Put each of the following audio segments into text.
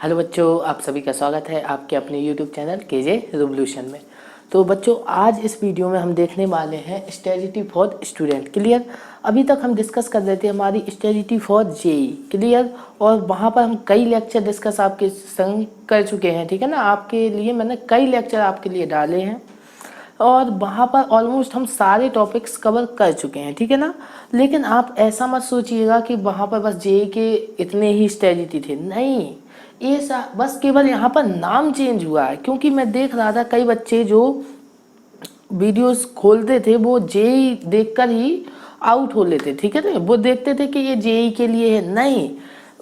Hello बच्चों, आप सभी का स्वागत है आपके अपने यूट्यूब चैनल केजे रिवोल्यूशन में। तो बच्चों, आज इस वीडियो में हम देखने वाले हैं स्ट्रेटजी फॉर स्टूडेंट। क्लियर। अभी तक हम डिस्कस कर रहे थे हमारी स्ट्रेटजी फॉर जेई। क्लियर। और वहाँ पर हम कई लेक्चर डिस्कस आपके संग कर चुके हैं। ठीक है ना, आपके लिए मैंने कई लेक्चर आपके लिए डाले हैं और वहाँ पर ऑलमोस्ट हम सारे टॉपिक्स कवर कर चुके हैं। ठीक है ना। लेकिन आप ऐसा मत सोचिएगा कि वहाँ पर बस जेई के इतने ही स्ट्रेटजी थे, नहीं। ये बस केवल यहाँ पर नाम चेंज हुआ है, क्योंकि मैं देख रहा था कई बच्चे जो वीडियोस खोलते थे वो जेई देखकर ही आउट हो लेते। ठीक है ना, वो देखते थे कि ये जेई के लिए है, नहीं,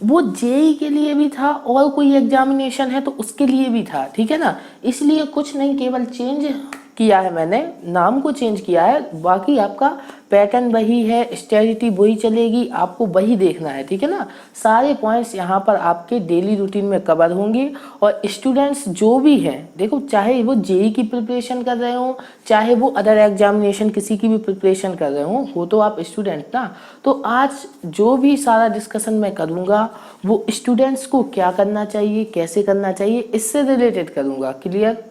वो जेई के लिए भी था और कोई एग्जामिनेशन है तो उसके लिए भी था। ठीक है ना, इसलिए कुछ नहीं, केवल चेंज किया है, मैंने नाम को चेंज किया है। बाकी आपका पैटर्न वही है, स्ट्रेटजी वही चलेगी, आपको वही देखना है। ठीक है ना, सारे पॉइंट्स यहाँ पर आपके डेली रूटीन में कवर होंगे। और स्टूडेंट्स जो भी हैं, देखो, चाहे वो जेई की प्रिपरेशन कर रहे हो, चाहे वो अदर एग्जामिनेशन किसी की भी प्रिपरेशन कर रहे हो तो आप स्टूडेंट ना। तो आज जो भी सारा डिस्कशन मैं करूँगा वो स्टूडेंट्स को क्या करना चाहिए, कैसे करना चाहिए, इससे रिलेटेड करूँगा। क्लियर।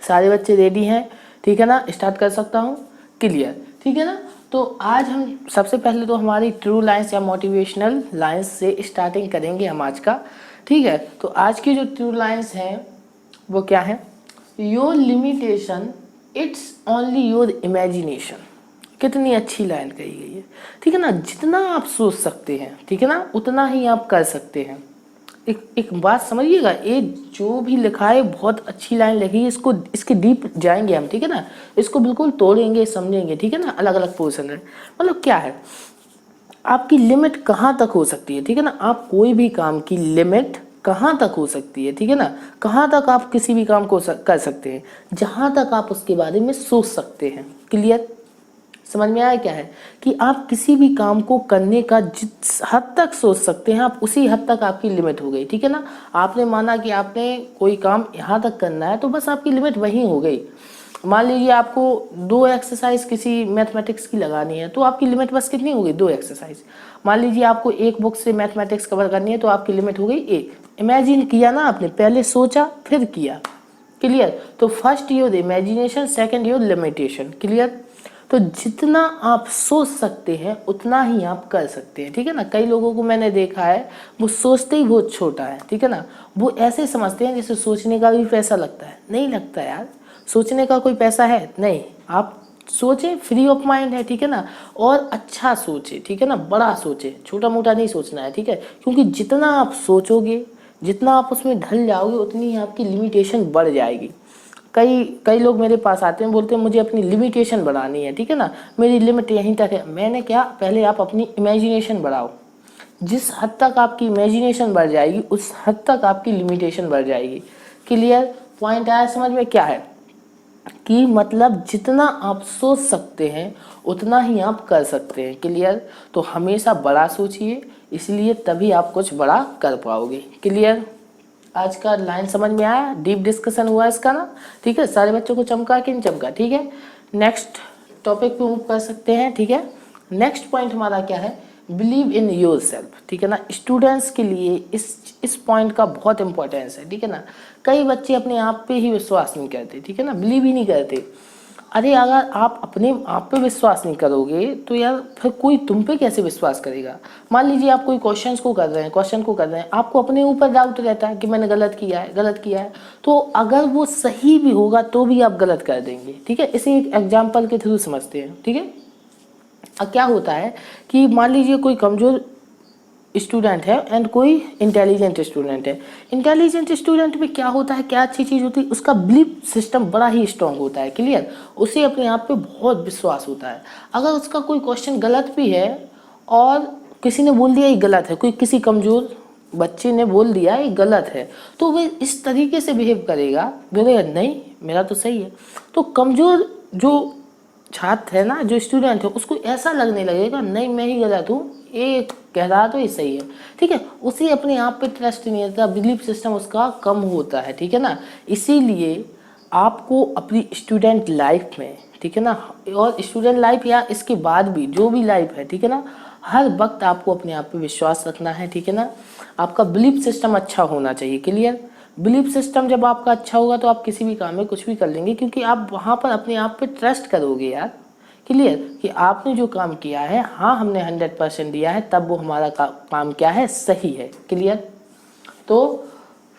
सारे बच्चे रेडी हैं? ठीक है ना, स्टार्ट कर सकता हूँ? क्लियर। ठीक है ना। तो आज हम सबसे पहले तो हमारी ट्रू लाइन्स या मोटिवेशनल लाइन्स से स्टार्टिंग करेंगे हम आज का। ठीक है, तो आज की जो ट्रू लाइन्स हैं वो क्या है? Your limitation it's only your imagination. कितनी अच्छी लाइन कही गई है। ठीक है ना, जितना आप सोच सकते हैं, ठीक है ना, उतना ही आप कर सकते हैं। एक बात समझिएगा, ये जो भी लिखा है बहुत अच्छी लाइन लिखी है, इसको इसके डीप जाएंगे हम। ठीक है ना, इसको बिल्कुल तोड़ेंगे, समझेंगे। ठीक है ना, अलग अलग पोर्शन है। मतलब क्या है, आपकी लिमिट कहाँ तक हो सकती है। ठीक है ना, आप कोई भी काम की लिमिट कहाँ तक हो सकती है। ठीक है ना, कहाँ तक आप किसी भी काम को कर सकते हैं, जहाँ तक आप उसके बारे में सोच सकते हैं। क्लियर। समझ में आया क्या है कि आप किसी भी काम को करने का जिस हद तक सोच सकते हैं, आप उसी हद तक आपकी लिमिट हो गई। ठीक है ना, आपने माना कि आपने कोई काम यहाँ तक करना है तो बस आपकी लिमिट वहीं हो गई। मान लीजिए आपको 2 एक्सरसाइज किसी मैथमेटिक्स की लगानी है तो आपकी लिमिट बस कितनी हो गई? 2 एक्सरसाइज। मान लीजिए आपको एक बुक से मैथमेटिक्स कवर करनी है तो आपकी लिमिट हो गई 1। इमेजिन किया ना आपने, पहले सोचा फिर किया। क्लियर। तो first your imagination, second your limitation. Clear. तो जितना आप सोच सकते हैं उतना ही आप कर सकते हैं। ठीक है ना, कई लोगों को मैंने देखा है वो सोचते ही बहुत छोटा है। ठीक है ना, वो ऐसे समझते हैं जैसे सोचने का भी पैसा लगता है। नहीं लगता यार, सोचने का कोई पैसा है नहीं। आप सोचें, फ्री ऑफ माइंड है। ठीक है ना, और अच्छा सोचे। ठीक है ना, बड़ा सोचे, छोटा मोटा नहीं सोचना है। ठीक है, क्योंकि जितना आप सोचोगे, जितना आप उसमें ढल जाओगे, उतनी ही आपकी लिमिटेशन बढ़ जाएगी। कई कई लोग मेरे पास आते हैं, बोलते हैं मुझे अपनी लिमिटेशन बढ़ानी है। ठीक है ना, मेरी लिमिट यहीं तक है। मैंने क्या, पहले आप अपनी इमेजिनेशन बढ़ाओ। जिस हद तक आपकी इमेजिनेशन बढ़ जाएगी उस हद तक आपकी लिमिटेशन बढ़ जाएगी। क्लियर। पॉइंट आया समझ में? क्या है कि मतलब जितना आप सोच सकते हैं उतना ही आप कर सकते हैं। क्लियर। तो हमेशा बड़ा सोचिए, इसलिए तभी आप कुछ बड़ा कर पाओगे। क्लियर। आज का लाइन समझ में आया? डीप डिस्कशन हुआ इसका ना। ठीक है, सारे बच्चों को चमका कि नहीं चमका? ठीक है, नेक्स्ट टॉपिक पे मूव कर सकते हैं। ठीक है, नेक्स्ट पॉइंट हमारा क्या है? Believe in your self. ठीक है ना, स्टूडेंट्स के लिए इस पॉइंट का बहुत इंपॉर्टेंस है। ठीक है ना, कई बच्चे अपने आप पे ही विश्वास नहीं करते। ठीक है ना, बिलीव ही नहीं करते। अरे अगर आप अपने आप पे विश्वास नहीं करोगे तो यार फिर कोई तुम पे कैसे विश्वास करेगा? मान लीजिए आप कोई क्वेश्चन को कर रहे हैं, आपको अपने ऊपर डाउट रहता है कि मैंने गलत किया है, तो अगर वो सही भी होगा तो भी आप गलत कर देंगे। ठीक है, इसे एक एग्जाम्पल के थ्रू समझते हैं। ठीक है, अब क्या होता है कि मान लीजिए कोई कमजोर स्टूडेंट है एंड कोई इंटेलिजेंट स्टूडेंट है। इंटेलिजेंट स्टूडेंट में क्या होता है, क्या अच्छी चीज़ होती है, उसका बिलीफ सिस्टम बड़ा ही स्ट्रांग होता है। क्लियर। उसे अपने आप पे बहुत विश्वास होता है। अगर उसका कोई क्वेश्चन गलत भी है और किसी ने बोल दिया ये गलत है, कोई किसी कमज़ोर बच्चे ने बोल दिया ये गलत है, तो वह इस तरीके से बिहेव करेगा, बोलेगा नहीं मेरा तो सही है। तो कमज़ोर जो छात्र है ना, जो स्टूडेंट है, उसको ऐसा लगने लगेगा नहीं मैं ही गलत हूँ, ये कह रहा तो ये सही है। ठीक है, उसे अपने आप पे ट्रस्ट नहीं रहता, बिलीफ सिस्टम उसका कम होता है। ठीक है ना, इसीलिए आपको अपनी स्टूडेंट लाइफ में, ठीक है ना, और स्टूडेंट लाइफ या इसके बाद भी जो भी लाइफ है, ठीक है ना, हर वक्त आपको अपने आप पे विश्वास रखना है, ठीक है ना। आपका बिलीफ सिस्टम अच्छा होना चाहिए, क्लियर। बिलीफ सिस्टम जब आपका अच्छा होगा तो आप किसी भी काम में कुछ भी कर लेंगे, क्योंकि आप वहाँ पर अपने आप पे ट्रस्ट करोगे यार, क्लियर, कि आपने जो काम किया है, हाँ हमने 100% दिया है, तब वो हमारा काम क्या है, सही है, क्लियर। तो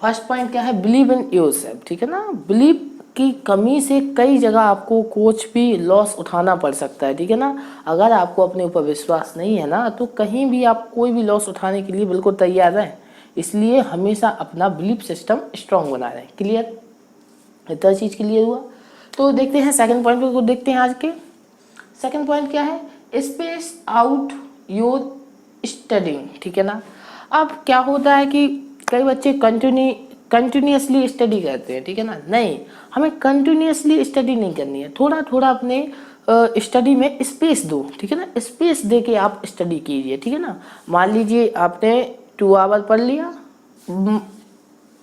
फर्स्ट पॉइंट क्या है, बिलीव इन योरसेल्फ, ठीक है ना। बिलीव की कमी से कई जगह आपको कुछ भी लॉस उठाना पड़ सकता है, ठीक है ना। अगर आपको अपने ऊपर विश्वास नहीं है ना, तो कहीं भी आप कोई भी लॉस उठाने के लिए बिल्कुल तैयार रहें। इसलिए हमेशा अपना बिलीफ सिस्टम स्ट्रांग बना रहे, क्लियर। इतना चीज़ क्लियर हुआ। तो देखते हैं सेकंड पॉइंट को, देखते हैं आज के। सेकंड पॉइंट क्या है, स्पेस आउट योर स्टडिंग, ठीक है ना। अब क्या होता है कि कई बच्चे कंटिन्यूसली स्टडी करते हैं, ठीक है ना। नहीं, हमें कंटिन्यूसली स्टडी नहीं करनी है, थोड़ा थोड़ा अपने स्टडी में स्पेस दो, ठीक है ना। स्पेस दे के आप स्टडी कीजिए, ठीक है ना। मान लीजिए आपने 2 आवर पढ़ लिया,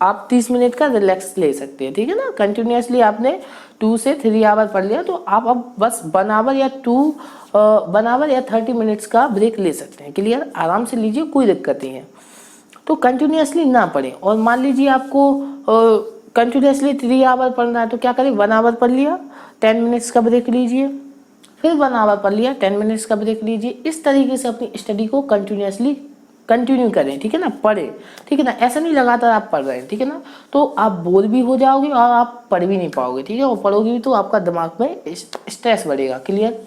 आप 30 मिनट का रिलैक्स ले सकते हैं, ठीक है ना। कंटिन्यूसली आपने 2 से 3 आवर पढ़ लिया, तो आप अब बस 1 आवर या 1 आवर या 30 मिनट्स का ब्रेक ले सकते हैं, क्लियर। आराम से लीजिए, कोई दिक्कत नहीं है। तो कंटिन्यूसली ना पढ़ें। और मान लीजिए आपको कंटिन्यूसली 3 आवर पढ़ना है, तो क्या करें, 1 आवर पढ़ लिया, 10 मिनट्स का ब्रेक लीजिए, फिर 1 आवर पढ़ लिया, 10 मिनट्स का ब्रेक लीजिए। इस तरीके से अपनी स्टडी को कंटिन्यू करें, ठीक है ना, पढ़े, ठीक है ना। ऐसा नहीं लगातार आप पढ़ रहे हैं, ठीक है ना, तो आप बोर भी हो जाओगे और आप पढ़ भी नहीं पाओगे, ठीक है। और पढ़ोगे भी तो आपका दिमाग में स्ट्रेस बढ़ेगा, क्लियर।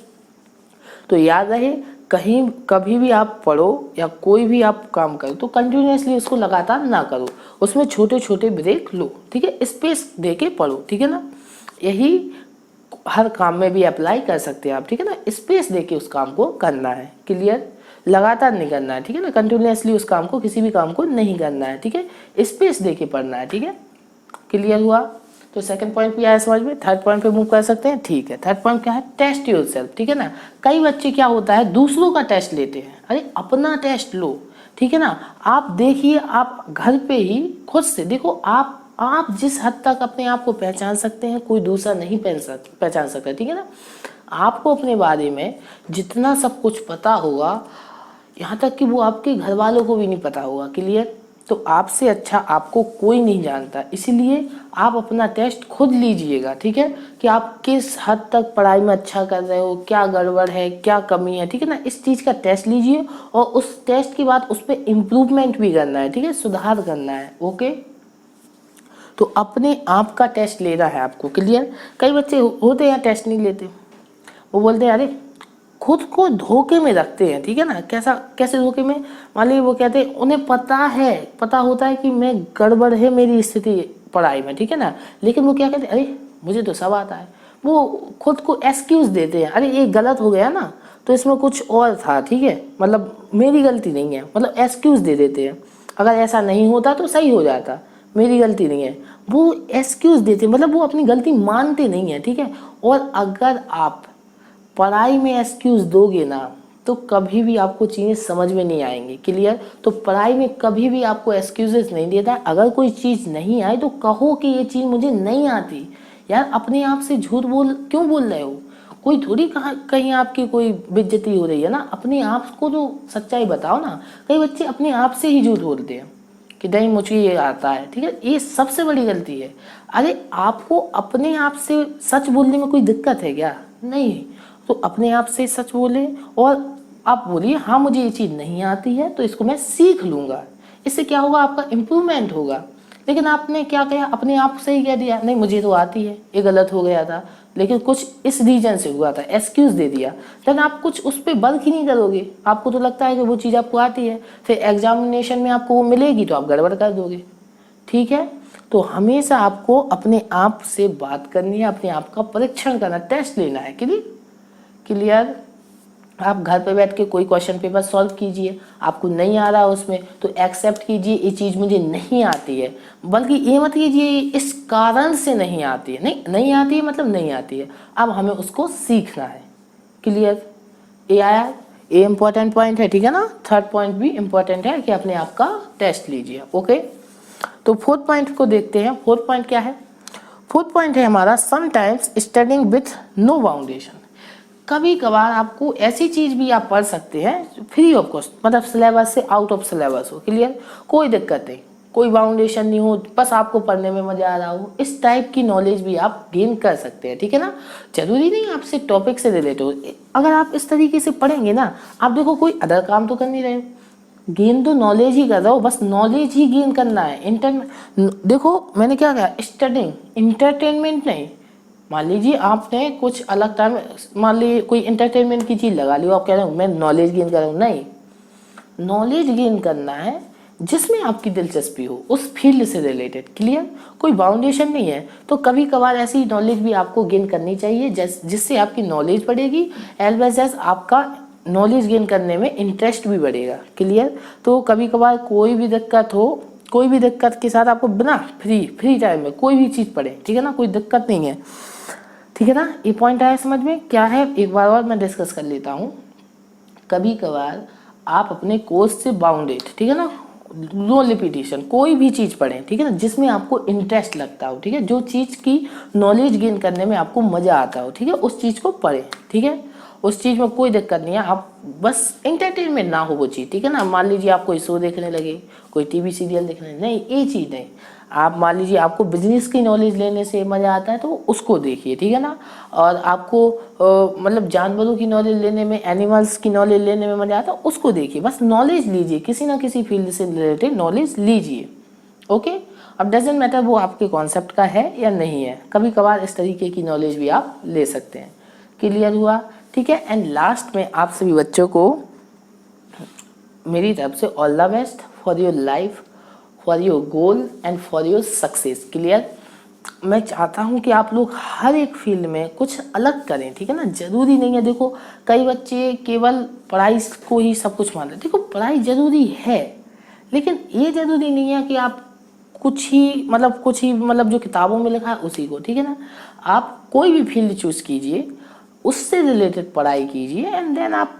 तो याद रहे, कहीं कभी भी आप पढ़ो या कोई भी आप काम करो तो कंटिन्यूसली उसको लगातार ना करो, उसमें छोटे छोटे ब्रेक लो, ठीक है। स्पेस दे के पढ़ो, ठीक है ना। यही हर काम में भी अप्लाई कर सकते हैं आप, ठीक है ना। स्पेस दे के उस काम को करना है, क्लियर। लगातार नहीं करना है, ठीक है ना। कंटिन्यूसली उस काम को, किसी भी काम को नहीं करना है, ठीक है। स्पेस दे के पढ़ना है, ठीक है। क्लियर हुआ। तो सेकंड पॉइंट भी आया समझ में। थर्ड पॉइंट पे मूव कर सकते हैं, ठीक है। थर्ड पॉइंट क्या है, टेस्ट योरसेल्फ, ठीक है ना। कई बच्चे क्या होता है, दूसरों का टेस्ट लेते हैं, अरे अपना टेस्ट लो, ठीक है ना। आप देखिए, आप घर पे ही खुद से देखो, आप जिस हद तक अपने आप को पहचान सकते हैं, कोई दूसरा नहीं पहचान सकता, ठीक है ना। आपको अपने बारे में जितना सब कुछ पता होगा, यहाँ तक कि वो आपके घर वालों को भी नहीं पता होगा, क्लियर। तो आपसे अच्छा आपको कोई नहीं जानता, इसीलिए आप अपना टेस्ट खुद लीजिएगा, ठीक है। कि आप किस हद तक पढ़ाई में अच्छा कर रहे हो, क्या गड़बड़ है, क्या कमी है, ठीक है ना। इस चीज़ का टेस्ट लीजिए और उस टेस्ट के बाद उस पर इम्प्रूवमेंट भी करना है, ठीक है, सुधार करना है, ओके। तो अपने आप का टेस्ट लेना है आपको, क्लियर। कई बच्चे होते हैं टेस्ट नहीं लेते, वो बोलते हैं अरे खुद को धोखे में रखते हैं, ठीक है ना। कैसे धोखे में, मान लीजिए वो कहते हैं उन्हें पता होता है कि मैं गड़बड़ है मेरी स्थिति पढ़ाई में, ठीक है ना। लेकिन वो क्या कहते हैं, अरे मुझे तो सब आता है। वो खुद को एक्सक्यूज देते हैं, अरे ये गलत हो गया ना, तो इसमें कुछ और था, ठीक है, मतलब मेरी गलती नहीं है, मतलब एक्सक्यूज दे देते हैं। अगर ऐसा नहीं होता तो सही हो जाता, मेरी गलती नहीं है, वो एक्सक्यूज देते हैं, मतलब वो अपनी गलती मानते नहीं है, ठीक है। और अगर आप पढ़ाई में एक्सक्यूज दोगे ना, तो कभी भी आपको चीज़ें समझ में नहीं आएंगी, क्लियर। तो पढ़ाई में कभी भी आपको एक्सक्यूजेस नहीं देता है। अगर कोई चीज़ नहीं आए तो कहो कि ये चीज़ मुझे नहीं आती। यार अपने आप से झूठ क्यों बोल रहे हो, कोई थोड़ी कहीं आपकी कोई बेइज्जती हो रही है ना। अपने आप को तो सच्चाई बताओ ना। कई बच्चे अपने आप से ही झूठ बोलते हैं कि नहीं मुझे ये आता है, ठीक है, ये सबसे बड़ी गलती है। अरे आपको अपने आप से सच बोलने में कोई दिक्कत है क्या, नहीं। तो अपने आप से सच बोले और आप बोलिए हाँ मुझे ये चीज़ नहीं आती है, तो इसको मैं सीख लूँगा। इससे क्या होगा, आपका इम्प्रूवमेंट होगा। लेकिन आपने क्या किया, अपने आप से ही कह दिया नहीं मुझे तो आती है, ये गलत हो गया था, लेकिन कुछ इस रीजन से हुआ था, एक्सक्यूज़ दे दिया। देन आप कुछ उस पर वर्क ही नहीं करोगे। आपको तो लगता है कि वो चीज़ आपको आती है, फिर एग्जामिनेशन में आपको वो मिलेगी तो आप गड़बड़ कर दोगे, ठीक है। तो हमेशा आपको अपने आप से बात करनी है, अपने आप का परीक्षण करना, टेस्ट लेना है, क्लियर। आप घर पे बैठ के कोई क्वेश्चन पेपर सॉल्व कीजिए, आपको नहीं आ रहा है उसमें तो एक्सेप्ट कीजिए ये चीज़ मुझे नहीं आती है, बल्कि ये मत कीजिए इस कारण से नहीं आती है। नहीं आती है मतलब नहीं आती है, अब हमें उसको सीखना है, क्लियर। ये आया, ये इम्पोर्टेंट पॉइंट है, ठीक है ना। थर्ड पॉइंट भी इम्पोर्टेंट है कि अपने आप का टेस्ट लीजिए, ओके। तो फोर्थ पॉइंट को देखते हैं। फोर्थ पॉइंट क्या है, फोर्थ पॉइंट है हमारा sometimes studying with no foundation. कभी कभार आपको ऐसी चीज़ भी आप पढ़ सकते हैं फ्री ऑफ कॉस्ट, मतलब सिलेबस से आउट ऑफ सिलेबस हो, क्लियर, कोई दिक्कत नहीं, कोई बाउंडेशन नहीं हो, बस आपको पढ़ने में मज़ा आ रहा हो, इस टाइप की नॉलेज भी आप गेन कर सकते हैं, ठीक है ना। जरूरी नहीं आपसे टॉपिक से रिलेटेड हो, अगर आप इस तरीके से पढ़ेंगे ना, आप देखो कोई अदर काम तो कर नहीं रहे हो, गेन तो नॉलेज ही कर रहा हो, बस नॉलेज ही गेन करना है। देखो मैंने क्या कहा, स्टडिंग, इंटरटेनमेंट नहीं। मान लीजिए आपने कुछ अलग टाइम, मान लीजिए कोई इंटरटेनमेंट की चीज़ लगा ली, आप कह रहे हो मैं नॉलेज गेन कर रहा हूँ, नहीं, नॉलेज गेन करना है जिसमें आपकी दिलचस्पी हो, उस फील्ड से रिलेटेड, क्लियर, कोई बाउंडेशन नहीं है। तो कभी कभार ऐसी नॉलेज भी आपको गेन करनी चाहिए जिससे आपकी नॉलेज बढ़ेगी, एज वेल एज आपका नॉलेज गेन करने में इंटरेस्ट भी बढ़ेगा, क्लियर। तो कभी कभार कोई भी दिक्कत हो, कोई भी दिक्कत के साथ आपको बिना फ्री टाइम में कोई भी चीज़ पढ़े, ठीक है ना, कोई दिक्कत नहीं है, ठीक है ना। ये पॉइंट आया समझ में, क्या है एक बार और मैं डिस्कस कर लेता हूँ। कभी कभार आप अपने कोर्स से बाउंडेड, ठीक है ना, नो रिपीटिशन, कोई भी चीज़ पढ़ें, ठीक है ना, जिसमें आपको इंटरेस्ट लगता हो, ठीक है, जो चीज़ की नॉलेज गेन करने में आपको मज़ा आता हो, ठीक है, उस चीज़ को पढ़ें, ठीक है, उस चीज़ में कोई दिक्कत नहीं है, आप बस एंटरटेनमेंट ना हो वो चीज़, ठीक है ना। मान लीजिए आप कोई शो देखने लगे, कोई टीवी सीरियल देखने, नहीं, ये चीज़ नहीं। आप मान लीजिए आपको बिजनेस की नॉलेज लेने से मज़ा आता है तो उसको देखिए, ठीक है ना। और आपको मतलब जानवरों की नॉलेज लेने में, एनिमल्स की नॉलेज लेने में मज़ा आता है, उसको देखिए, बस नॉलेज लीजिए, किसी ना किसी फील्ड से रिलेटेड नॉलेज लीजिए, ओके। अब डजेंट मैटर वो आपके कॉन्सेप्ट का है या नहीं है, कभी कभार इस तरीके की नॉलेज भी आप ले सकते हैं, क्लियर हुआ, ठीक है। एंड लास्ट में आप सभी बच्चों को मेरी तरफ से all the best for your life, for your goal and for your success, clear. मैं चाहता हूं कि आप लोग हर एक फील्ड में कुछ अलग करें, ठीक है ना। जरूरी नहीं है, देखो कई बच्चे केवल पढ़ाई को ही सब कुछ मान रहे, देखो पढ़ाई जरूरी है, लेकिन ये जरूरी नहीं है कि आप कुछ ही मतलब जो किताबों में लिखा है उसी को, ठीक है ना। आप कोई भी फील्ड चूज कीजिए, उससे रिलेटेड पढ़ाई कीजिए, एंड देन आप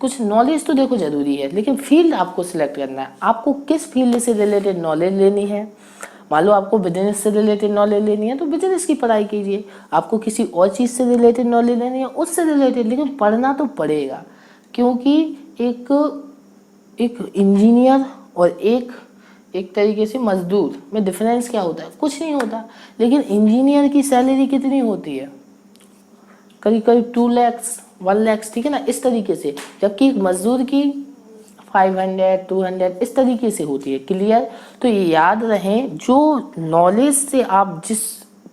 कुछ नॉलेज तो देखो जरूरी है, लेकिन फील्ड आपको सिलेक्ट करना है, आपको किस फील्ड से रिलेटेड नॉलेज लेनी है। मान लो आपको बिजनेस से रिलेटेड नॉलेज लेनी है तो बिजनेस की पढ़ाई कीजिए, आपको किसी और चीज़ से रिलेटेड नॉलेज लेनी है उससे रिलेटेड, लेकिन पढ़ना तो पड़ेगा, क्योंकि एक इंजीनियर और एक तरीके से मजदूर में डिफरेंस क्या होता है, कुछ नहीं होता, लेकिन इंजीनियर की सैलरी कितनी होती है, करीब करीब 2 लाख 1 लाख, ठीक है ना, इस तरीके से, जबकि एक मजदूर की 500 200 इस तरीके से होती है, क्लियर। तो ये याद रहें, जो नॉलेज से आप जिस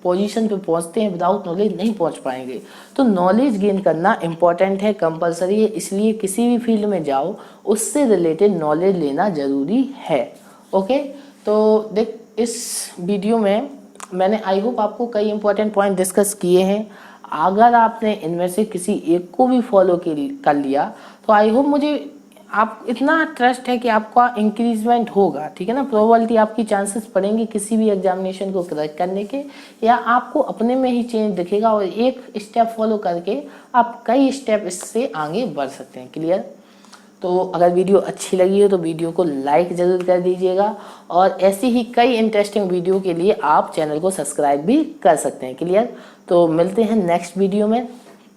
पोजीशन पे पहुंचते हैं, विदाउट नॉलेज नहीं पहुंच पाएंगे, तो नॉलेज गेन करना इंपॉर्टेंट है, कंपलसरी है, इसलिए किसी भी फील्ड में जाओ उससे रिलेटेड नॉलेज लेना ज़रूरी है, ओके। तो देख, इस वीडियो में मैंने आई होप आपको कई इंपॉर्टेंट पॉइंट डिस्कस किए हैं। अगर आपने इनमें से किसी एक को भी फॉलो कर लिया तो आई होप, मुझे आप इतना ट्रस्ट है कि आपका इंक्रीजमेंट होगा, ठीक है ना। प्रोबेबिलिटी आपकी चांसेस बढ़ेंगे किसी भी एग्जामिनेशन को क्रैक करने के, या आपको अपने में ही चेंज दिखेगा, और एक स्टेप फॉलो करके आप कई स्टेप इससे आगे बढ़ सकते हैं, क्लियर। तो अगर वीडियो अच्छी लगी हो तो वीडियो को लाइक ज़रूर कर दीजिएगा, और ऐसी ही कई इंटरेस्टिंग वीडियो के लिए आप चैनल को सब्सक्राइब भी कर सकते हैं, क्लियर। तो मिलते हैं नेक्स्ट वीडियो में,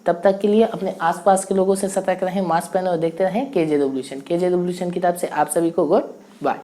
तब तक के लिए अपने आसपास के लोगों से सतर्क रहें, मास्क पहने और देखते रहें केजे रिवॉल्यूशन। केजे रिवॉल्यूशन की तरफ से आप सभी को गुड बाय।